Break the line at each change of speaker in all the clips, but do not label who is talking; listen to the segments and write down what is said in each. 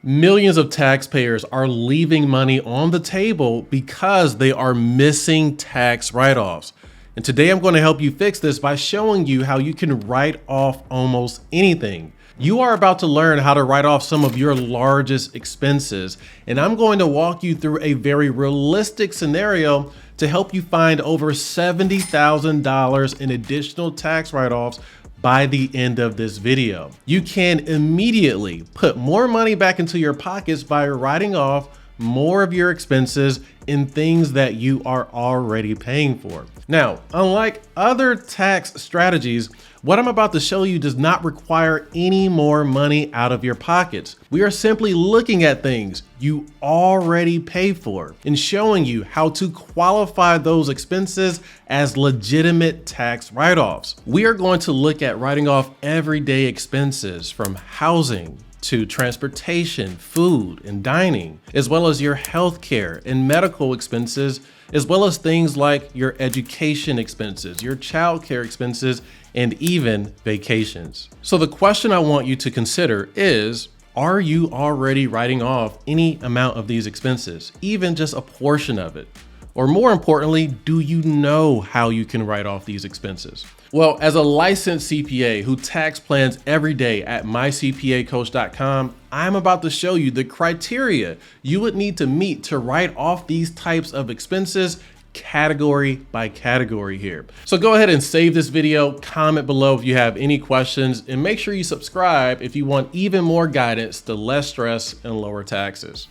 Millions of taxpayers are leaving money on the table because they are missing tax write-offs. And today I'm going to help you fix this by showing you how you can write off almost anything. You are about to learn how to write off some of your largest expenses, and I'm going to walk you through a very realistic scenario to help you find over $70,000 in additional tax write-offs by the end of this video. You can immediately put more money back into your pockets by writing off more of your expenses in things that you are already paying for. Now, unlike other tax strategies, what I'm about to show you does not require any more money out of your pockets. We are simply looking at things you already pay for and showing you how to qualify those expenses as legitimate tax write-offs. We are going to look at writing off everyday expenses from housing to transportation, food, and dining, as well as your healthcare and medical expenses, as well as things like your education expenses, your childcare expenses, and even vacations. So the question I want you to consider is, are you already writing off any amount of these expenses, even just a portion of it? Or more importantly, do you know how you can write off these expenses? Well, as a licensed CPA who tax plans every day at mycpacoach.com, I'm about to show you the criteria you would need to meet to write off these types of expenses category by category here. So go ahead and save this video, comment below if you have any questions, and make sure you subscribe if you want even more guidance to less stress and lower taxes.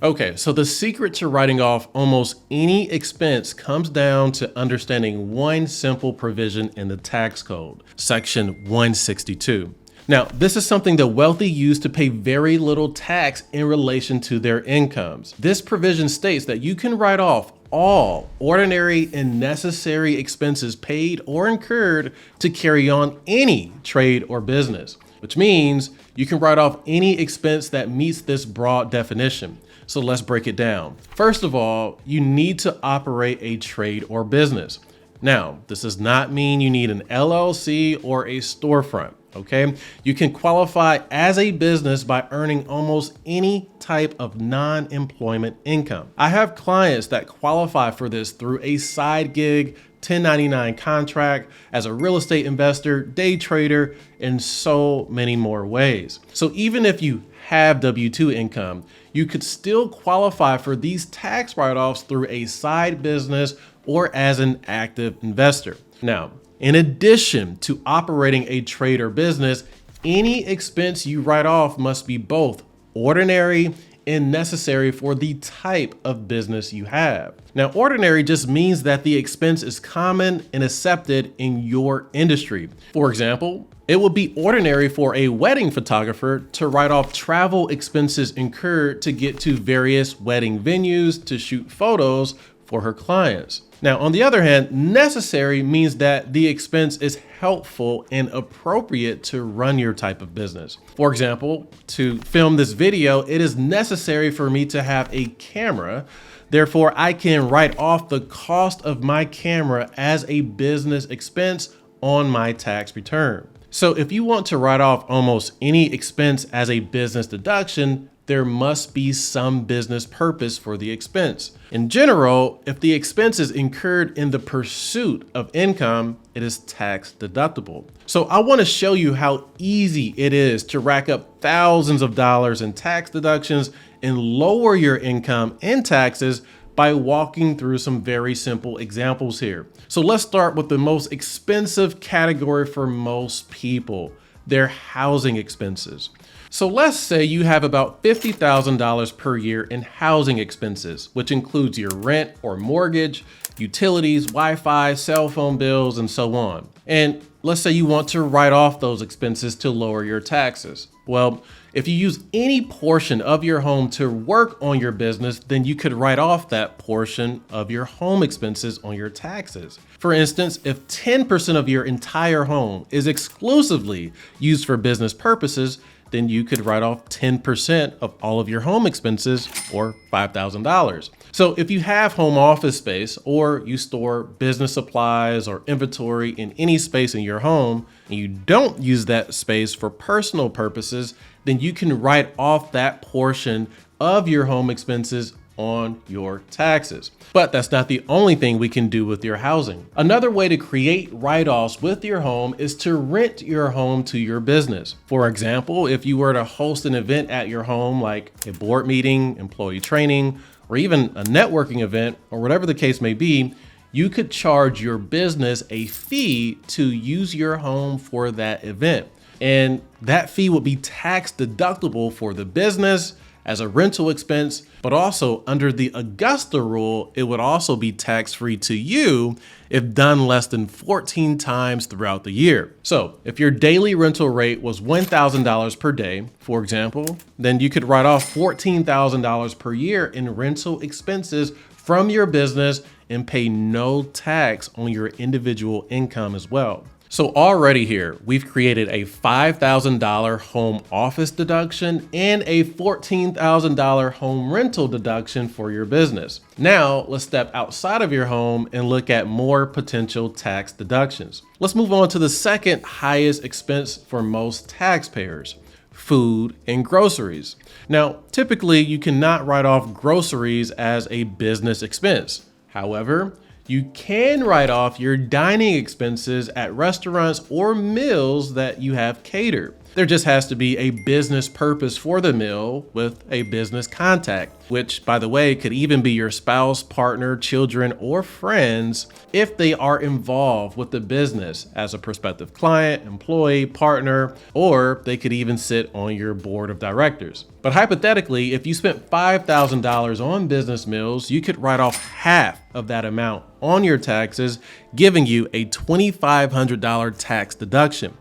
Okay, so the secret to writing off almost any expense comes down to understanding one simple provision in the tax code, Section 162. Now, this is something the wealthy use to pay very little tax in relation to their incomes. This provision states that you can write off all ordinary and necessary expenses paid or incurred to carry on any trade or business, which means you can write off any expense that meets this broad definition. So let's break it down. First of all, you need to operate a trade or business. Now, this does not mean you need an LLC or a storefront, okay? You can qualify as a business by earning almost any type of non-employment income. I have clients that qualify for this through a side gig, 1099 contract, as a real estate investor, day trader, and so many more ways. So even if you have W-2 income, you could still qualify for these tax write-offs through a side business or as an active investor. Now, in addition to operating a trade or business, any expense you write off must be both ordinary and necessary for the type of business you have. Now, ordinary just means that the expense is common and accepted in your industry. For example, it would be ordinary for a wedding photographer to write off travel expenses incurred to get to various wedding venues to shoot photos for her clients. Now, on the other hand, necessary means that the expense is helpful and appropriate to run your type of business. For example, to film this video, it is necessary for me to have a camera. Therefore, I can write off the cost of my camera as a business expense on my tax return. So if you want to write off almost any expense as a business deduction, there must be some business purpose for the expense. In general, if the expense is incurred in the pursuit of income, it is tax deductible. So I want to show you how easy it is to rack up thousands of dollars in tax deductions and lower your income and taxes by walking through some very simple examples here. So let's start with the most expensive category for most people, their housing expenses. So let's say you have about $50,000 per year in housing expenses, which includes your rent or mortgage, utilities, Wi-Fi, cell phone bills, and so on. And let's say you want to write off those expenses to lower your taxes. Well, if you use any portion of your home to work on your business, then you could write off that portion of your home expenses on your taxes. For instance, if 10% of your entire home is exclusively used for business purposes, then you could write off 10% of all of your home expenses, or $5,000. So if you have home office space, or you store business supplies or inventory in any space in your home, and you don't use that space for personal purposes, then you can write off that portion of your home expenses on your taxes. But that's not the only thing we can do with your housing. Another way to create write-offs with your home is to rent your home to your business. For example, if you were to host an event at your home, like a board meeting, employee training, or even a networking event, or whatever the case may be, you could charge your business a fee to use your home for that event. And that fee would be tax deductible for the business as a rental expense, but also under the Augusta rule, it would also be tax-free to you if done less than 14 times throughout the year. So if your daily rental rate was $1,000 per day, for example, then you could write off $14,000 per year in rental expenses from your business and pay no tax on your individual income as well. So already here, we've created a $5,000 home office deduction and a $14,000 home rental deduction for your business. Now let's step outside of your home and look at more potential tax deductions. Let's move on to the second highest expense for most taxpayers: food and groceries. Now, typically you cannot write off groceries as a business expense. However, you can write off your dining expenses at restaurants or meals that you have catered. There just has to be a business purpose for the meal with a business contact, which, by the way, could even be your spouse, partner, children, or friends if they are involved with the business as a prospective client, employee, partner, or they could even sit on your board of directors. But hypothetically, if you spent $5,000 on business meals, you could write off half of that amount on your taxes, giving you a $2,500 tax deduction.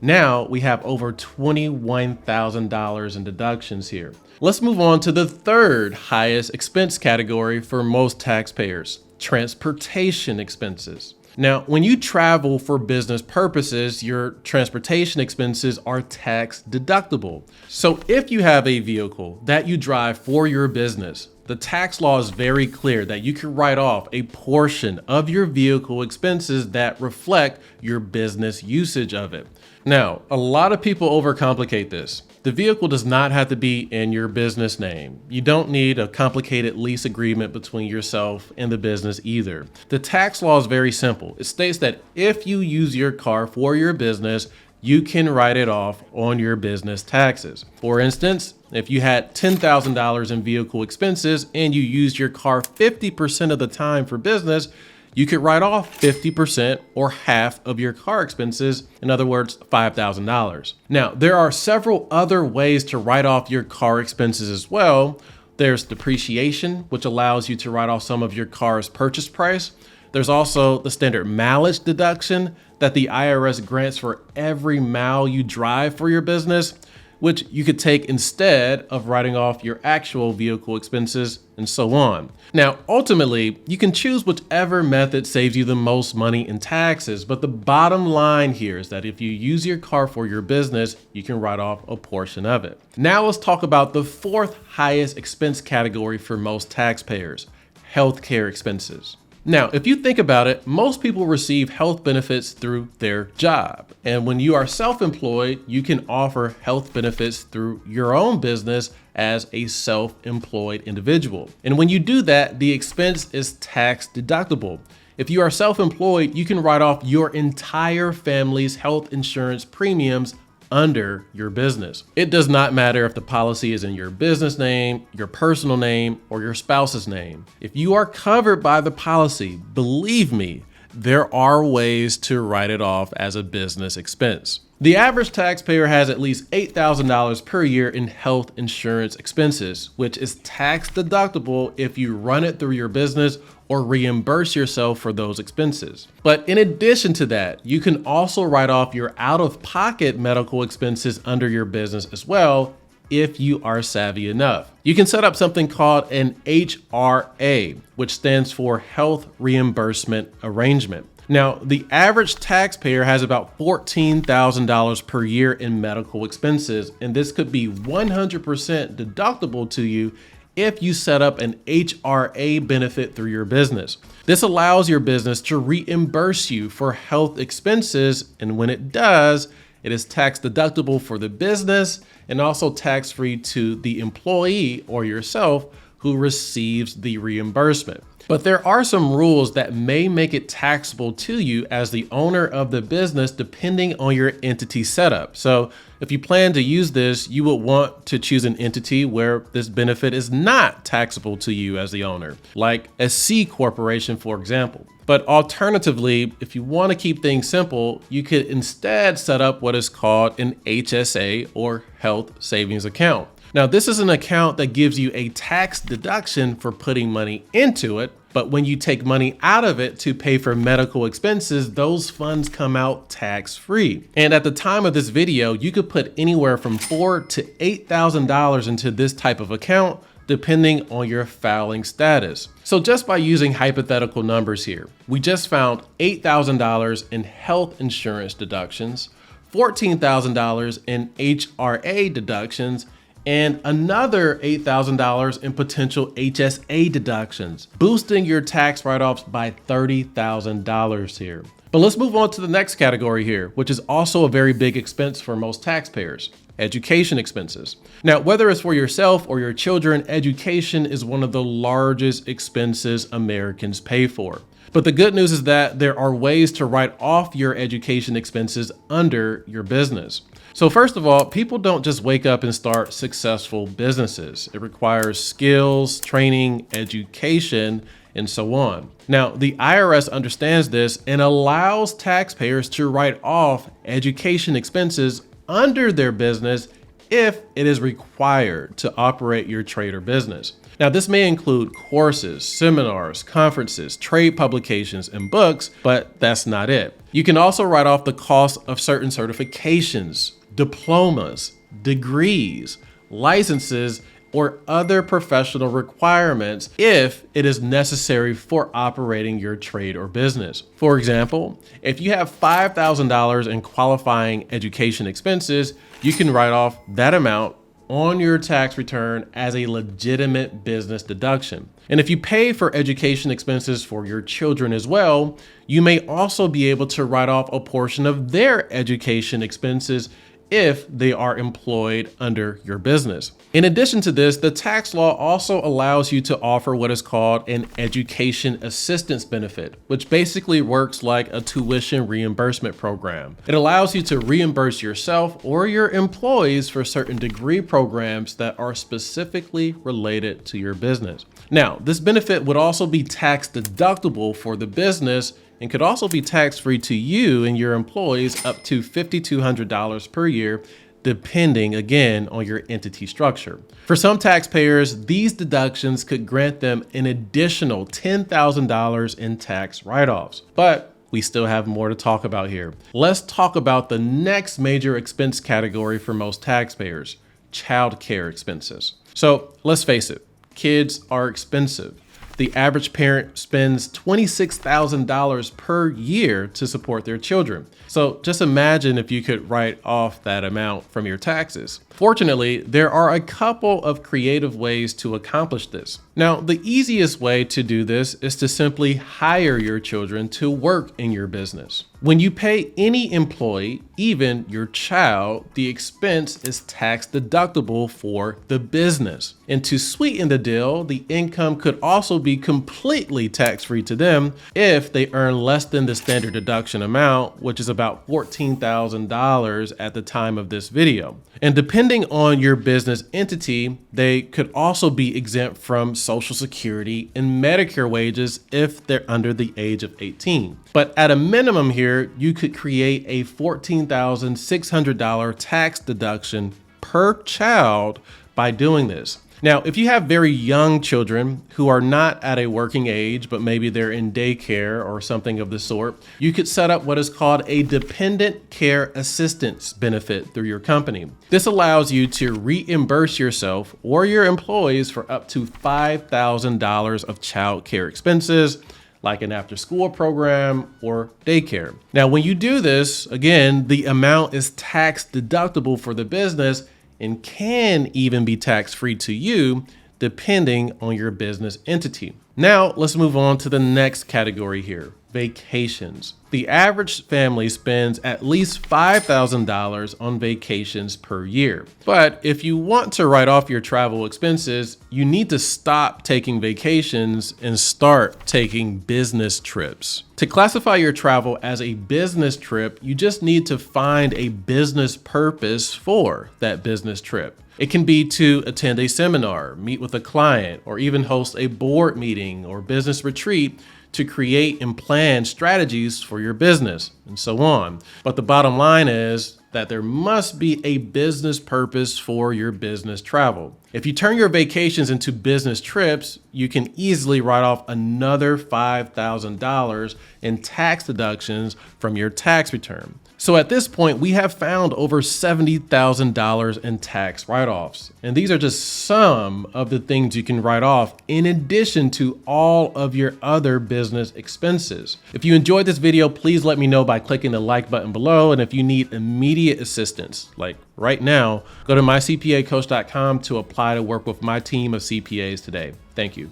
Now we have over $21,000 in deductions here. Let's move on to the third highest expense category for most taxpayers: transportation expenses. Now, when you travel for business purposes, your transportation expenses are tax deductible. So if you have a vehicle that you drive for your business, the tax law is very clear that you can write off a portion of your vehicle expenses that reflect your business usage of it. Now, a lot of people overcomplicate this. The vehicle does not have to be in your business name. You don't need a complicated lease agreement between yourself and the business either. The tax law is very simple. It states that if you use your car for your business, you can write it off on your business taxes. For instance, if you had $10,000 in vehicle expenses and you used your car 50% of the time for business, you could write off 50% or half of your car expenses, in other words, $5,000. Now, there are several other ways to write off your car expenses as well. There's depreciation, which allows you to write off some of your car's purchase price. There's also the standard mileage deduction that the IRS grants for every mile you drive for your business, which you could take instead of writing off your actual vehicle expenses, and so on. Now, ultimately, you can choose whichever method saves you the most money in taxes, but the bottom line here is that if you use your car for your business, you can write off a portion of it. Now let's talk about the fourth highest expense category for most taxpayers: healthcare expenses. Now, if you think about it, most people receive health benefits through their job. And when you are self-employed, you can offer health benefits through your own business as a self-employed individual. And when you do that, the expense is tax deductible. If you are self-employed, you can write off your entire family's health insurance premiums under your business. It does not matter if the policy is in your business name, your personal name, or your spouse's name. If you are covered by the policy, believe me, there are ways to write it off as a business expense. The average taxpayer has at least $8,000 per year in health insurance expenses, which is tax deductible if you run it through your business or reimburse yourself for those expenses. But in addition to that, you can also write off your out-of-pocket medical expenses under your business as well if you are savvy enough. You can set up something called an HRA, which stands for Health Reimbursement Arrangement. Now, the average taxpayer has about $14,000 per year in medical expenses, and this could be 100% deductible to you if you set up an HRA benefit through your business. This allows your business to reimburse you for health expenses, and when it does, It is tax deductible for the business and also tax-free to the employee or yourself who receives the reimbursement. But there are some rules that may make it taxable to you as the owner of the business depending on your entity setup. So if you plan to use this, you would want to choose an entity where this benefit is not taxable to you as the owner, like a C corporation, for example. But alternatively, if you want to keep things simple, you could instead set up what is called an HSA or health savings account. Now, this is an account that gives you a tax deduction for putting money into it, but when you take money out of it to pay for medical expenses, those funds come out tax-free. And at the time of this video, you could put anywhere from $4,000 to $8,000 into this type of account, depending on your filing status. So just by using hypothetical numbers here, we just found $8,000 in health insurance deductions, $14,000 in HRA deductions, and another $8,000 in potential HSA deductions, boosting your tax write-offs by $30,000 here. But let's move on to the next category here, which is also a very big expense for most taxpayers: education expenses. Now, whether it's for yourself or your children, education is one of the largest expenses Americans pay for. But the good news is that there are ways to write off your education expenses under your business. So first of all, people don't just wake up and start successful businesses. It requires skills, training, education, and so on. Now, the IRS understands this and allows taxpayers to write off education expenses under their business if it is required to operate your trade or business. Now, this may include courses, seminars, conferences, trade publications, and books, but that's not it. You can also write off the cost of certain certifications, diplomas, degrees, licenses, or other professional requirements if it is necessary for operating your trade or business. For example, if you have $5,000 in qualifying education expenses, you can write off that amount on your tax return as a legitimate business deduction. And if you pay for education expenses for your children as well, you may also be able to write off a portion of their education expenses if they are employed under your business. In addition to this, the tax law also allows you to offer what is called an education assistance benefit, which basically works like a tuition reimbursement program. It allows you to reimburse yourself or your employees for certain degree programs that are specifically related to your business. Now, this benefit would also be tax deductible for the business and could also be tax-free to you and your employees up to $5,200 per year, depending again on your entity structure. For some taxpayers, these deductions could grant them an additional $10,000 in tax write-offs. But we still have more to talk about here. Let's talk about the next major expense category for most taxpayers: childcare expenses. So let's face it, kids are expensive. The average parent spends $26,000 per year to support their children. So just imagine if you could write off that amount from your taxes. Fortunately, there are a couple of creative ways to accomplish this. Now, the easiest way to do this is to simply hire your children to work in your business. When you pay any employee, even your child, the expense is tax deductible for the business. And to sweeten the deal, the income could also be completely tax-free to them if they earn less than the standard deduction amount, which is about $14,000 at the time of this video. And depending on your business entity, they could also be exempt from Social Security and Medicare wages if they're under the age of 18. But at a minimum here, you could create a $14,600 tax deduction per child by doing this. Now, if you have very young children who are not at a working age, but maybe they're in daycare or something of the sort, you could set up what is called a dependent care assistance benefit through your company. This allows you to reimburse yourself or your employees for up to $5,000 of child care expenses, like an after-school program or daycare. Now, when you do this, again, the amount is tax deductible for the business and can even be tax-free to you, depending on your business entity. Now, let's move on to the next category here: vacations. The average family spends at least $5,000 on vacations per year. But if you want to write off your travel expenses, you need to stop taking vacations and start taking business trips. To classify your travel as a business trip, you just need to find a business purpose for that business trip. It can be to attend a seminar, meet with a client, or even host a board meeting or business retreat to create and plan strategies for your business, and so on. But the bottom line is that there must be a business purpose for your business travel. If you turn your vacations into business trips, you can easily write off another $5,000 in tax deductions from your tax return. So at this point, we have found over $70,000 in tax write-offs. And these are just some of the things you can write off in addition to all of your other business expenses. If you enjoyed this video, please let me know by clicking the like button below. And if you need immediate assistance, like right now, go to mycpacoach.com to apply to work with my team of CPAs today. Thank you.